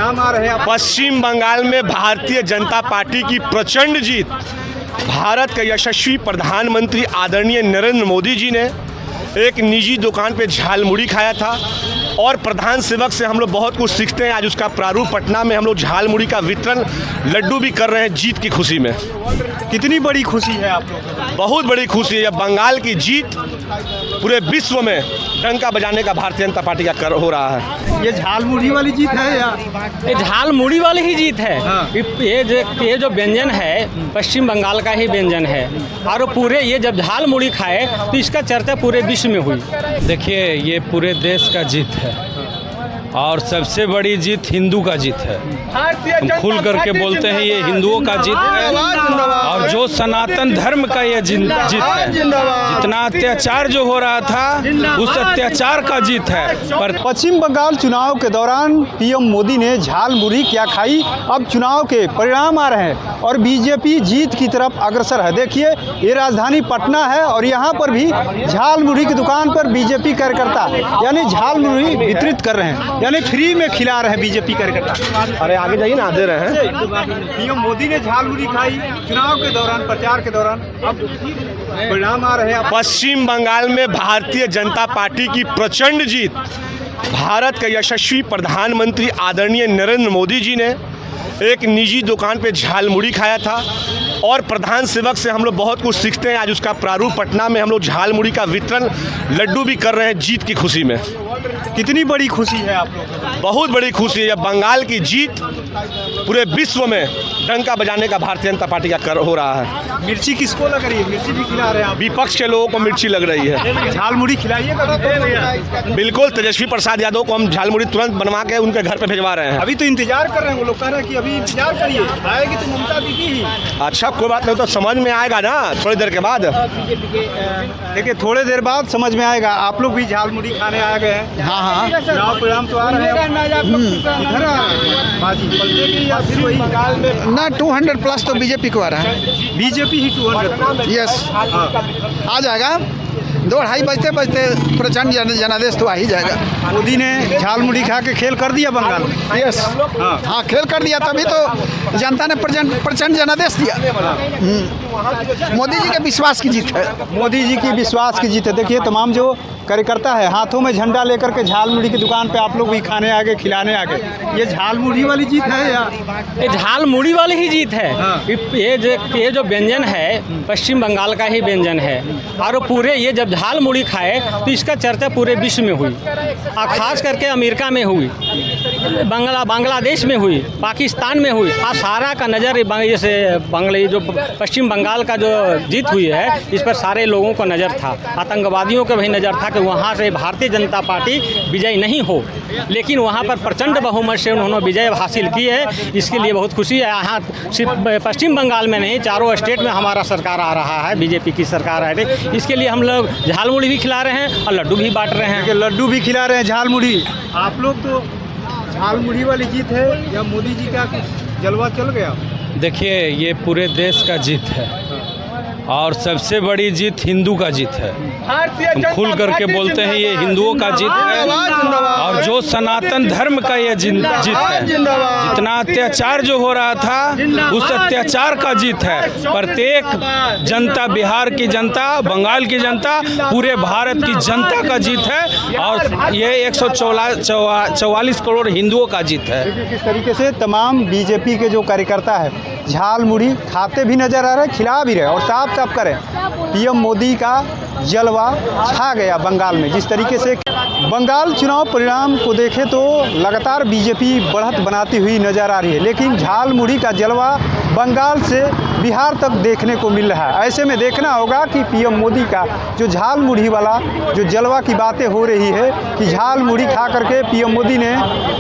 परिणाम आ रहे हैं। पश्चिम बंगाल में भारतीय जनता पार्टी की प्रचंड जीत। भारत के यशस्वी प्रधानमंत्री आदरणीय नरेंद्र मोदी जी ने एक निजी दुकान पे झालमुड़ी खाया था और प्रधान सेवक से हम लोग बहुत कुछ सीखते हैं। आज उसका प्रारूप पटना में हम लोग झालमुड़ी का वितरण लड्डू भी कर रहे हैं जीत की खुशी में। कितनी बड़ी खुशी है आप लोगों को? बहुत बड़ी खुशी है। बंगाल की जीत पूरे विश्व में डंका बजाने का भारतीय जनता पार्टी का हो रहा है। ये झालमुड़ी वाली जीत है या ये झालमुड़ी वाली ही जीत है। हाँ। ये जो व्यंजन है पश्चिम बंगाल का ही व्यंजन है और पूरे ये जब झालमुड़ी खाए तो इसका चर्चा पूरे विश्व में हुई। देखिए, ये पूरे देश का जीत है और सबसे बड़ी जीत हिंदू का जीत है। हम खुल करके बोलते हैं ये हिंदुओं का जीत है और जो सनातन धर्म का ये जीत है। जितना अत्याचार जो हो रहा था उस अत्याचार का जीत है। पर पश्चिम बंगाल चुनाव के दौरान पीएम मोदी ने झालमुड़ी क्या खाई, अब चुनाव के परिणाम आ रहे हैं और बीजेपी जीत की तरफ अग्रसर है। देखिए, ये राजधानी पटना है और यहाँ पर भी झालमुड़ी की दुकान पर बीजेपी कार्यकर्ता यानी झालमुड़ी वितरित कर रहे हैं, यानी फ्री में खिला रहे हैं बीजेपी कार्यकर्ता। अरे आगे जाइए ना, दे रहे हैं। पीएम मोदी ने झालमुड़ी खाई चुनाव के दौरान, प्रचार के दौरान, अब परिणाम आ रहे हैं। पश्चिम बंगाल में भारतीय जनता पार्टी की प्रचंड जीत। भारत के यशस्वी प्रधानमंत्री आदरणीय नरेंद्र मोदी जी ने एक निजी दुकान पे झालमुड़ी खाया था और प्रधान सेवक से हम लोग बहुत कुछ सीखते हैं। आज उसका प्रारूप पटना में हम लोग झालमुड़ी का वितरण लड्डू भी कर रहे हैं जीत की खुशी में। कितनी बड़ी खुशी है आप लोगों को? बहुत बड़ी खुशी है। बंगाल की जीत पूरे विश्व में डंका बजाने का भारतीय जनता पार्टी का हो रहा है। मिर्ची किसको लग रही है? मिर्ची भी खिला रहे हैं आप? विपक्ष के लोगों को मिर्ची लग रही है। झालमुड़ी खिलाइए। बिल्कुल, तेजस्वी प्रसाद यादव को हम झालमुड़ी तुरंत बनवा के उनके घर पे भिजवा रहे हैं। अभी तो इंतजार कर रहे हैं, वो लोग कह रहे हैं कि अभी इंतजार करिए, आएगी तो ममता दीदी ही। अच्छा, कोई बात नहीं, तो समझ में आएगा ना थोड़ी देर के बाद। देखिए, थोड़े देर बाद समझ में आएगा। आप लोग भी झालमुड़ी खाने आ गए हैं? हाँ हाँ, चुनाव परिणाम तो आ रहे हैं। उधर बाजी पलटे की या फिर वही बंगाल में? ना 200 प्लस तो बीजेपी को आ रहा है। बीजेपी ही 200। यस, आ जाएगा। 2-2:30 बजते बजते प्रचंड जनादेश तो आ ही जाएगा। मोदी ने झालमुड़ी खा के खेल कर दिया बंगाल में। यस, हाँ खेल कर दिया, तभी तो जनता ने प्रचंड जनादेश दिया। मोदी जी के विश्वास की जीत है। मोदी जी की विश्वास की जीत है। देखिए, तमाम जो कार्यकर्ता है हाथों में झंडा लेकर के झालमुड़ी की दुकान पे आप लोग भी खाने आ गए, खिलाने आ गए। ये झालमुड़ी वाली जीत है या ये झालमुड़ी वाली ही जीत है। हाँ। ये जो व्यंजन है पश्चिम बंगाल का ही व्यंजन है और पूरे ये जब झालमुड़ी खाए तो इसका चर्चा पूरे विश्व में हुई और ख़ास करके अमेरिका में हुई, बांग्लादेश में हुई, पाकिस्तान में हुई। और सारा का नज़र जैसे जो पश्चिम बंगाल का जो जीत हुई है इस पर सारे लोगों को नज़र था। आतंकवादियों को भी नज़र था कि वहाँ से भारतीय जनता पार्टी विजय नहीं हो, लेकिन वहाँ पर प्रचंड बहुमत से उन्होंने विजय हासिल की है। इसके लिए बहुत खुशी है। यहाँ सिर्फ पश्चिम बंगाल में नहीं, चारों स्टेट में हमारा सरकार आ रहा है, बीजेपी की सरकार आ रही है। इसके लिए हम लोग झालमुड़ी भी खिला रहे हैं और लड्डू भी बांट रहे हैं। लड्डू भी खिला रहे हैं, झालमुड़ी। आप लोग तो झालमुड़ी वाली जीत है या मोदी जी का जलवा चल गया? देखिए, ये पूरे देश का जीत है और सबसे बड़ी जीत हिंदू का जीत है। हम खुल करके बोलते हैं ये हिंदुओं का जीत है और जो सनातन धर्म का ये जीत है। जितना अत्याचार जो हो रहा था उस अत्याचार का जीत है। प्रत्येक जनता, बिहार की जनता, बंगाल की जनता, पूरे भारत की जनता का जीत है और ये 144 करोड़ हिंदुओं का जीत है। किस तरीके से तमाम बीजेपी के जो कार्यकर्ता है झालमुड़ी खाते भी नजर आ रहे, खिला भी रहे और साफ साफ करें पीएम मोदी का जलवा छा गया बंगाल में। जिस तरीके से बंगाल चुनाव परिणाम को देखें तो लगातार बीजेपी बढ़त बनाती हुई नजर आ रही है, लेकिन झालमुड़ी का जलवा बंगाल से बिहार तक देखने को मिल रहा है। ऐसे में देखना होगा कि पीएम मोदी का जो झालमुड़ी वाला जो जलवा की बातें हो रही है कि झालमुड़ी खा करके पीएम मोदी ने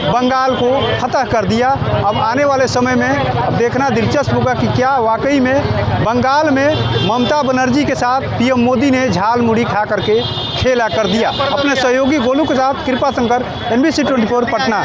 बंगाल को फतह कर दिया। अब आने वाले समय में अब देखना दिलचस्प होगा कि क्या वाकई में बंगाल में ममता बनर्जी के साथ पीएम मोदी ने झालमुड़ी खा करके खेला कर दिया। अपने सहयोगी गोलू के साथ कृपा शंकर, NBC 24 पटना।